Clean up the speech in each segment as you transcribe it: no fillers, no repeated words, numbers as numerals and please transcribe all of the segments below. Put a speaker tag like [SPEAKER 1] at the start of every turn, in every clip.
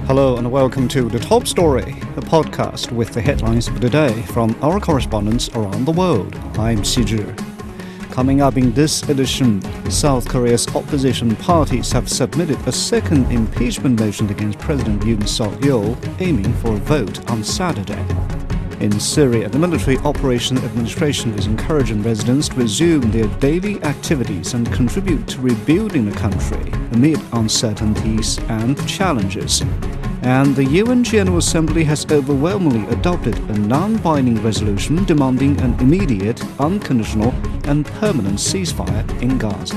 [SPEAKER 1] Hello and welcome to The Top Story, a podcast with the headlines for the day from our correspondents around the world. I'm Xizhi. Coming up in this edition, South Korea's opposition parties have submitted a second impeachment motion against President Yoon Suk-yeol, aiming for a vote on Saturday. In Syria, the Military Operation Administration is encouraging residents to resume their daily activities and contribute to rebuilding the country amid uncertainties and challenges. And the UN General Assembly has overwhelmingly adopted a non-binding resolution demanding an immediate, unconditional and permanent ceasefire in Gaza.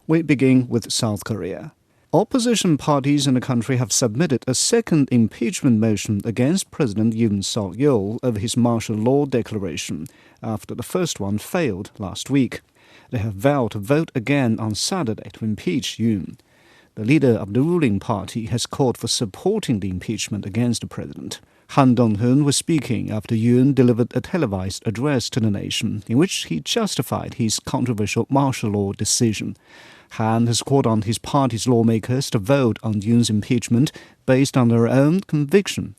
[SPEAKER 1] We begin with South Korea. Opposition parties in the country have submitted a second impeachment motion against President Yoon Suk-yeol over his martial law declaration after the first one failed last week. They have vowed to vote again on Saturday to impeach Yoon. The leader of the ruling party has called for supporting the impeachment against the president. Han Dong-hoon was speaking after Yoon delivered a televised address to the nation in which he justified his controversial martial law decision. Han has called on his party's lawmakers to vote on Yoon's impeachment based on their own conviction.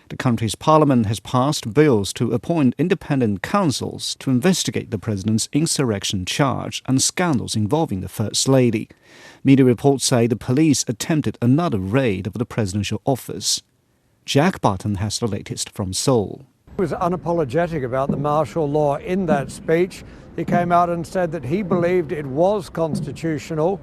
[SPEAKER 1] The country's parliament has passed bills to appoint independent counsels to investigate the president's insurrection charge and scandals involving the First Lady. Media reports say the police attempted another raid of the presidential office. Jack Barton has the latest from Seoul.
[SPEAKER 2] He was unapologetic about the martial law in that speech. He came out and said that he believed it was constitutional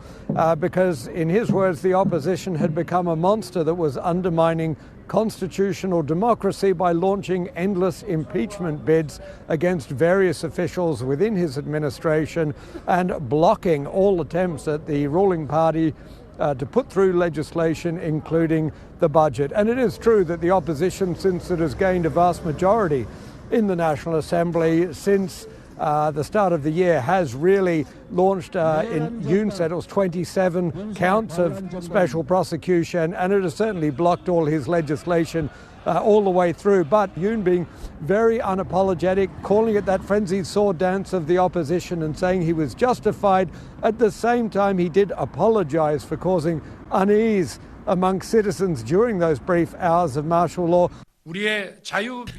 [SPEAKER 2] because, in his words, the opposition had become a monster that was undermining constitutional democracy by launching endless impeachment bids against various officials within his administration and blocking all attempts at the ruling party to put through legislation, including the budget. And it is true that the opposition, since it has gained a vast majority in the National Assembly since the start of the year, has really launched, in Yoon said it was 27 counts of special prosecution, and it has certainly blocked all his legislation all the way through. But Yoon being very unapologetic, calling it that frenzied sword dance of the opposition and saying he was justified. At the same time, he did apologize for causing unease among citizens during those brief hours of martial law.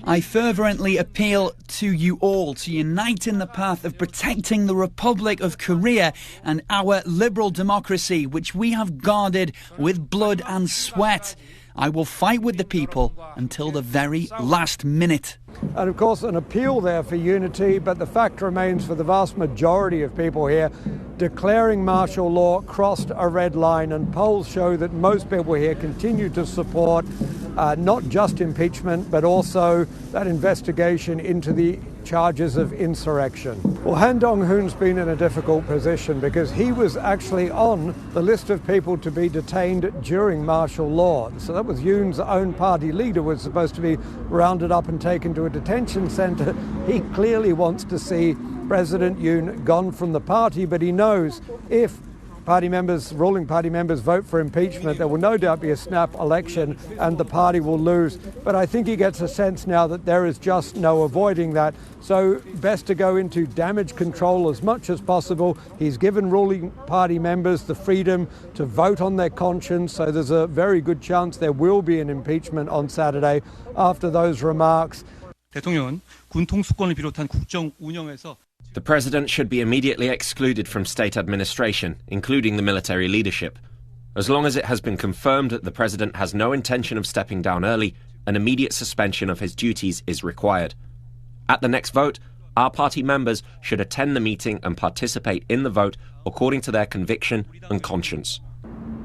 [SPEAKER 3] I fervently appeal to you all to unite in the path of protecting the Republic of Korea and our liberal democracy, which we have guarded with blood and sweat. I will fight with the people until the very last minute.
[SPEAKER 2] And of course, an appeal there for unity, but the fact remains for the vast majority of people here, declaring martial law crossed a red line, and polls show that most people here continue to support not just impeachment, but also that investigation into the charges of insurrection. Well, Han Dong-hoon's been in a difficult position because he was actually on the list of people to be detained during martial law. So that was Yoon's own party leader was supposed to be rounded up and taken to a detention center. He clearly wants to see President Yoon gone from the party, but he knows if ruling party members vote for impeachment, there will no doubt be a snap election and the party will lose. But I think he gets a sense now that there is just no avoiding that. So best to go into damage control as much as possible. He's given ruling party members the freedom to vote on their conscience. So there's a very good chance there will be an impeachment on Saturday after those remarks.
[SPEAKER 4] 대통령은 군 통수권을 비롯한 국정 운영에서
[SPEAKER 5] The president should be immediately excluded from state administration, including the military leadership. As long as it has been confirmed that the president has no intention of stepping down early, an immediate suspension of his duties is required. At the next vote, our party members should attend the meeting and participate in the vote according to their conviction and conscience.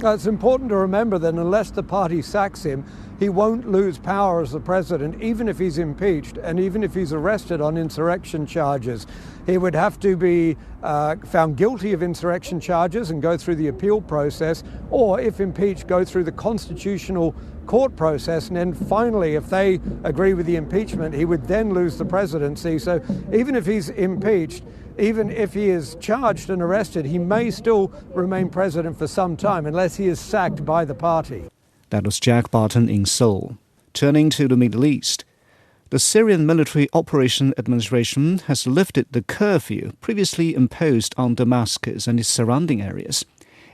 [SPEAKER 2] It's important to remember that unless the party sacks him, he won't lose power as the president, even if he's impeached and even if he's arrested on insurrection charges. He would have to be found guilty of insurrection charges and go through the appeal process, or if impeached, go through the constitutional court process. And then finally, if they agree with the impeachment, he would then lose the presidency. So even if he's impeached, even if he is charged and arrested, he may still remain president for some time unless he is sacked by the party.
[SPEAKER 1] That was Jack Barton in Seoul. Turning to the Middle East, the Syrian Military Operation Administration has lifted the curfew previously imposed on Damascus and its surrounding areas.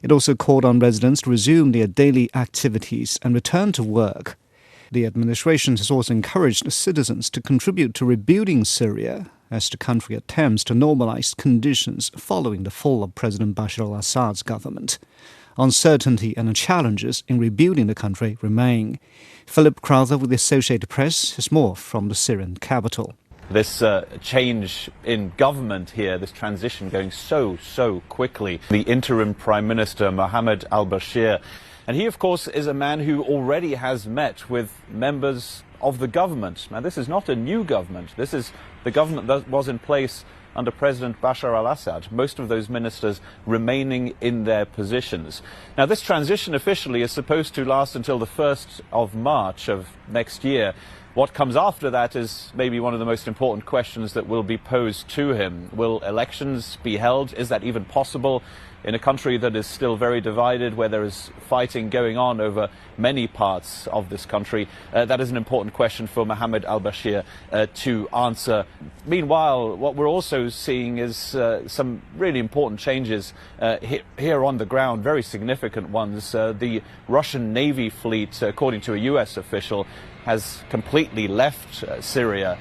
[SPEAKER 1] It also called on residents to resume their daily activities and return to work. The administration has also encouraged citizens to contribute to rebuilding Syria as the country attempts to normalize conditions following the fall of President Bashar al-Assad's government. Uncertainty and challenges in rebuilding the country remain. Philip Crowther with the Associated Press has more from the Syrian capital.
[SPEAKER 6] This change in government here, this transition going so quickly. The interim Prime Minister, Mohammed al-Bashir, and he, of course, is a man who already has met with members of the government. Now, this is not a new government. This is the government that was in place under President Bashar al-Assad, most of those ministers remaining in their positions. Now, this transition officially is supposed to last until the 1st of March of next year. What comes after that is maybe one of the most important questions that will be posed to him. Will elections be held? Is that even possible in a country that is still very divided, where there is fighting going on over many parts of this country? That is an important question for Mohammed al-Bashir to answer. Meanwhile, what we're also seeing is some really important changes here on the ground, very significant ones. The Russian Navy fleet, according to a US official, has completely left Syria.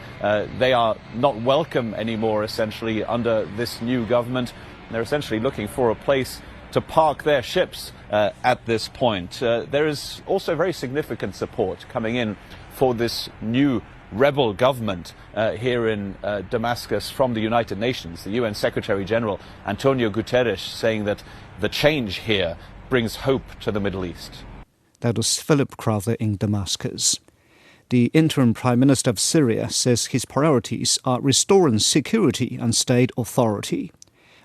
[SPEAKER 6] They are not welcome anymore, essentially, under this new government. They're essentially looking for a place to park their ships at this point. There is also very significant support coming in for this new rebel government here in Damascus from the United Nations. The UN Secretary General Antonio Guterres saying that the change here brings hope to the Middle East.
[SPEAKER 1] That was Philip Crowther in Damascus. The interim Prime Minister of Syria says his priorities are restoring security and state authority.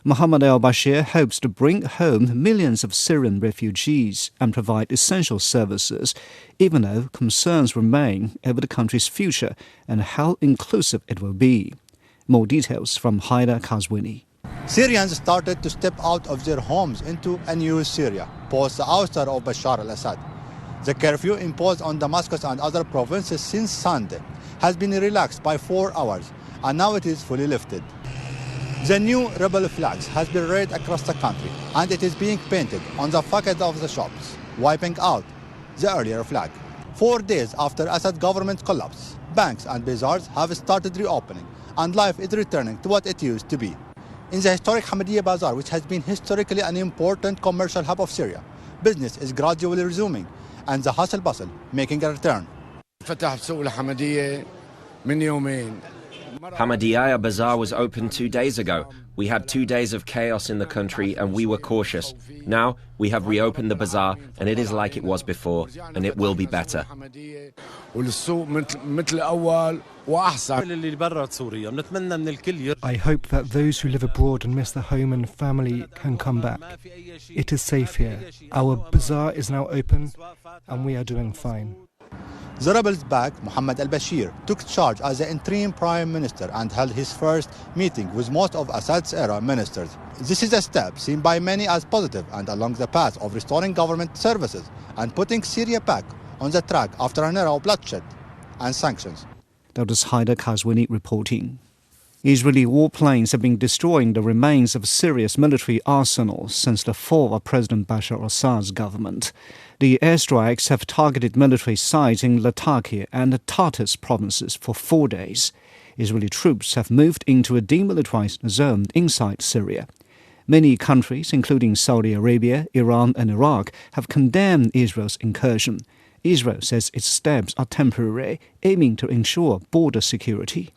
[SPEAKER 1] Mohammed al-Bashir hopes to bring home millions of Syrian refugees and provide essential services, even though concerns remain over the country's future and how inclusive it will be. More details from Haida Kazwini.
[SPEAKER 7] Syrians started to step out of their homes into a new Syria, post the ouster of Bashar al-Assad. The curfew imposed on Damascus and other provinces since Sunday has been relaxed by 4 hours, and now it is fully lifted. The new rebel flags has been raised across the country, and it is being painted on the facades of the shops, wiping out the earlier flag. 4 days after Assad government collapse, banks and bazaars have started reopening, and life is returning to what it used to be. In the historic Hamadiya Bazaar, which has been historically an important commercial hub of Syria, business is gradually resuming, and the hustle-bustle making a return.
[SPEAKER 5] Hamadiya Bazaar was open 2 days ago. We had 2 days of chaos in the country and we were cautious. Now we have reopened the bazaar and it is like it was before, and it will be better.
[SPEAKER 8] I hope that those who live abroad and miss their home and family can come back. It is safe here. Our bazaar is now open and we are doing fine.
[SPEAKER 7] The rebels back, Mohammed al-Bashir, took charge as the interim prime minister and held his first meeting with most of Assad's era ministers. This is a step seen by many as positive and along the path of restoring government services and putting Syria back on the track after an era of bloodshed and sanctions.
[SPEAKER 1] That was Haida Kazwini reporting. Israeli warplanes have been destroying the remains of Syria's military arsenal since the fall of President Bashar al-Assad's government. The airstrikes have targeted military sites in Latakia and the Tartus provinces for 4 days. Israeli troops have moved into a demilitarized zone inside Syria. Many countries, including Saudi Arabia, Iran and Iraq, have condemned Israel's incursion. Israel says its steps are temporary, aiming to ensure border security.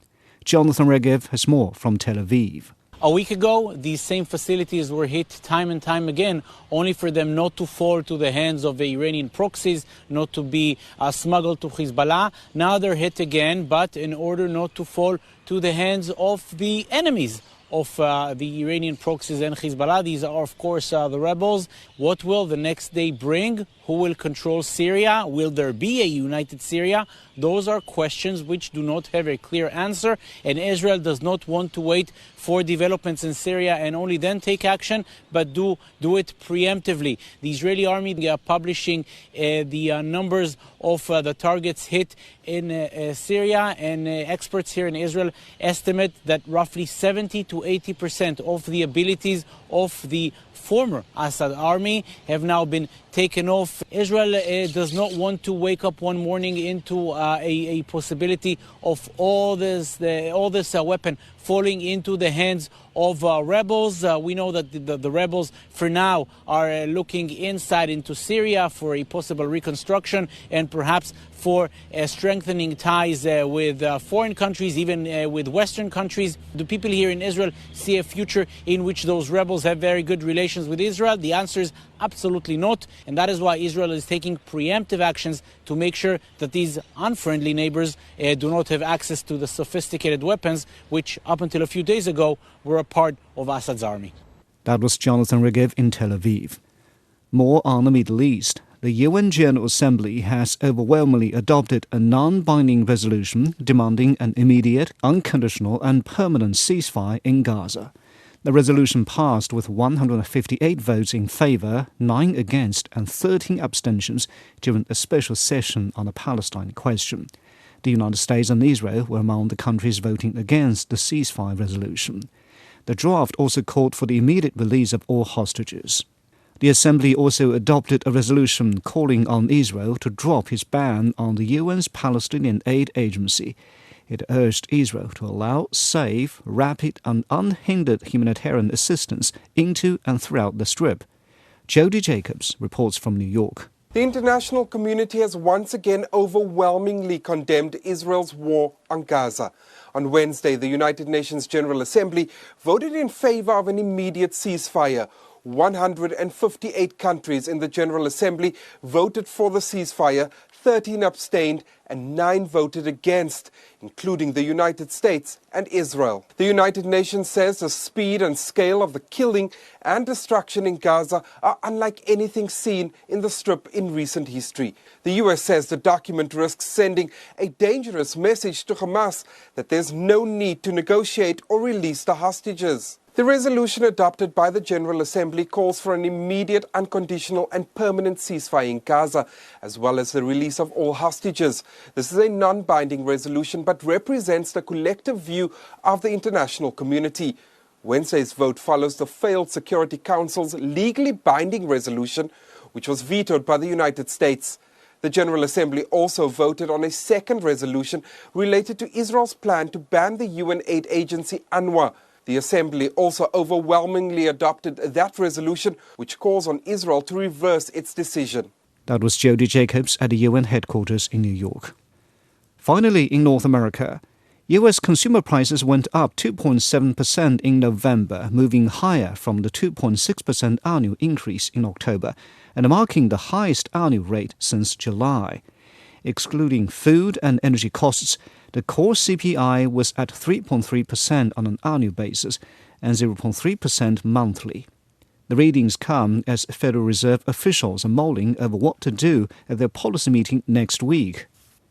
[SPEAKER 1] Jonathan Regev has more from Tel Aviv.
[SPEAKER 9] A week ago, these same facilities were hit time and time again, only for them not to fall to the hands of the Iranian proxies, not to be smuggled to Hezbollah. Now they're hit again, but in order not to fall to the hands of the enemies of the Iranian proxies and Hezbollah. These are, of course, the rebels. What will the next day bring? Who will control Syria? Will there be a united Syria? Those are questions which do not have a clear answer, and Israel does not want to wait for developments in Syria and only then take action, but do it preemptively. The Israeli army are publishing the numbers of the targets hit in Syria, and experts here in Israel estimate that roughly 70 to to 80% of the abilities of the former Assad army have now been taken off. Israel does not want to wake up one morning into a possibility of all this weapon falling into the hands of rebels. We know that the rebels for now are looking inside into Syria for a possible reconstruction and perhaps for strengthening ties with foreign countries, even with Western countries. Do people here in Israel see a future in which those rebels have very good relations with Israel? The answer is absolutely not. And that is why Israel is taking preemptive actions to make sure that these unfriendly neighbors do not have access to the sophisticated weapons, which up until a few days ago were a part of Assad's army.
[SPEAKER 1] That was Jonathan Regev in Tel Aviv. More on the Middle East. The UN General Assembly has overwhelmingly adopted a non-binding resolution demanding an immediate, unconditional and permanent ceasefire in Gaza. The resolution passed with 158 votes in favour, 9 against and 13 abstentions during a special session on the Palestine question. The United States and Israel were among the countries voting against the ceasefire resolution. The draft also called for the immediate release of all hostages. The Assembly also adopted a resolution calling on Israel to drop its ban on the UN's Palestinian Aid Agency. It urged Israel to allow safe, rapid and unhindered humanitarian assistance into and throughout the Strip. Jody Jacobs reports from New York.
[SPEAKER 10] The international community has once again overwhelmingly condemned Israel's war on Gaza. On Wednesday, the United Nations General Assembly voted in favor of an immediate ceasefire. 158 countries in the General Assembly voted for the ceasefire, 13 abstained and 9 voted against, including the United States and Israel. The United Nations says the speed and scale of the killing and destruction in Gaza are unlike anything seen in the Strip in recent history. The US says the document risks sending a dangerous message to Hamas that there's no need to negotiate or release the hostages. The resolution adopted by the General Assembly calls for an immediate, unconditional and permanent ceasefire in Gaza, as well as the release of all hostages. This is a non-binding resolution but represents the collective view of the international community. Wednesday's vote follows the failed Security Council's legally binding resolution, which was vetoed by the United States. The General Assembly also voted on a second resolution related to Israel's plan to ban the UN aid agency UNRWA. The Assembly also overwhelmingly adopted that resolution, which calls on Israel to reverse its decision.
[SPEAKER 1] That was Jody Jacobs at the UN headquarters in New York. Finally, in North America, U.S. consumer prices went up 2.7% in November, moving higher from the 2.6% annual increase in October, and marking the highest annual rate since July. Excluding food and energy costs, the core CPI was at 3.3% on an annual basis and 0.3% monthly. The readings come as Federal Reserve officials are mulling over what to do at their policy meeting next week.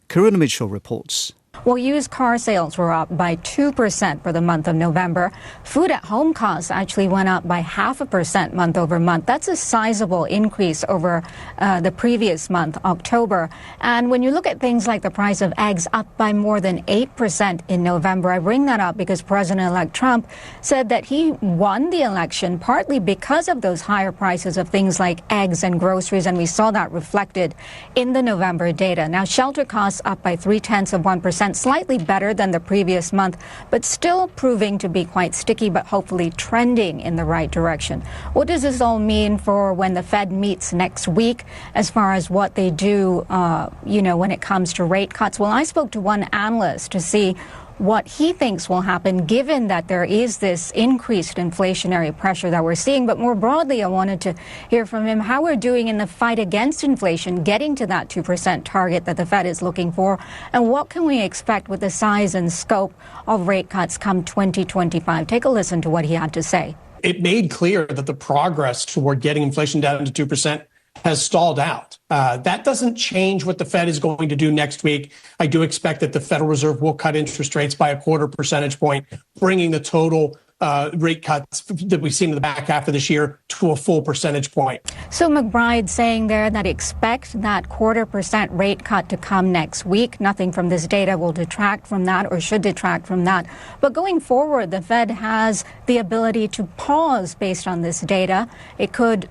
[SPEAKER 1] Karina Mitchell reports.
[SPEAKER 11] Well, used car sales were up by 2% for the month of November. Food at home costs actually went up by 0.5% month over month. That's a sizable increase over the previous month, October. And when you look at things like the price of eggs up by more than 8% in November, I bring that up because President-elect Trump said that he won the election partly because of those higher prices of things like eggs and groceries, and we saw that reflected in the November data. Now, shelter costs up by 0.3%. Slightly better than the previous month, but still proving to be quite sticky, but hopefully trending in the right direction. What does this all mean for when the Fed meets next week as far as what they do, when it comes to rate cuts? Well, I spoke to one analyst to see what he thinks will happen given that there is this increased inflationary pressure that we're seeing. But more broadly, I wanted to hear from him how we're doing in the fight against inflation, getting to that 2% target that the Fed is looking for, and what can we expect with the size and scope of rate cuts come 2025. Take a listen to what he had to say.
[SPEAKER 12] It made clear that the progress toward getting inflation down to 2% has stalled out. That doesn't change what the Fed is going to do next week. I do expect that the Federal Reserve will cut interest rates by 0.25 percentage point, bringing the total rate cuts that we've seen in the back half of this year to a full percentage point.
[SPEAKER 11] So McBride saying there that expect that 0.25% rate cut to come next week. Nothing from this data will detract from that or should detract from that. But going forward, the Fed has the ability to pause based on this data. It could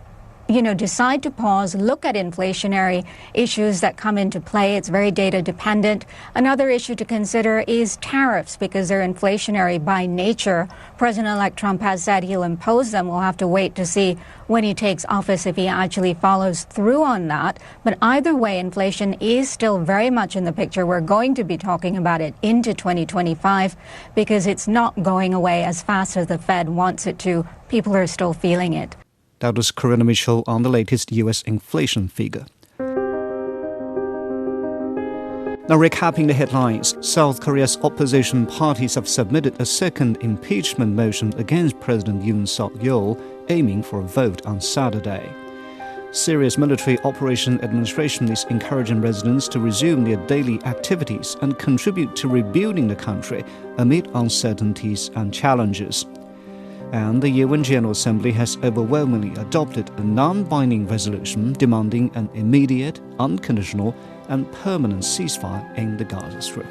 [SPEAKER 11] decide to pause, look at inflationary issues that come into play. It's very data dependent. Another issue to consider is tariffs because they're inflationary by nature. President-elect Trump has said he'll impose them. We'll have to wait to see when he takes office if he actually follows through on that. But either way, inflation is still very much in the picture. We're going to be talking about it into 2025 because it's not going away as fast as the Fed wants it to. People are still feeling it.
[SPEAKER 1] That was Corinna Mitchell on the latest U.S. inflation figure. Now, recapping the headlines, South Korea's opposition parties have submitted a second impeachment motion against President Yoon Suk-yeol, aiming for a vote on Saturday. Syria's Military Operation Administration is encouraging residents to resume their daily activities and contribute to rebuilding the country amid uncertainties and challenges. And the UN General Assembly has overwhelmingly adopted a non-binding resolution demanding an immediate, unconditional and permanent ceasefire in the Gaza Strip.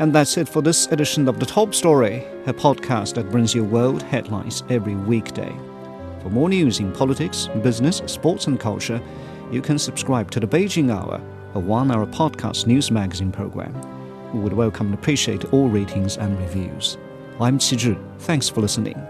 [SPEAKER 1] And that's it for this edition of The Top Story, a podcast that brings you world headlines every weekday. For more news in politics, business, sports and culture, you can subscribe to the Beijing Hour, a one-hour podcast news magazine program. We would welcome and appreciate all ratings and reviews. I'm Qi Zhi. Thanks for listening.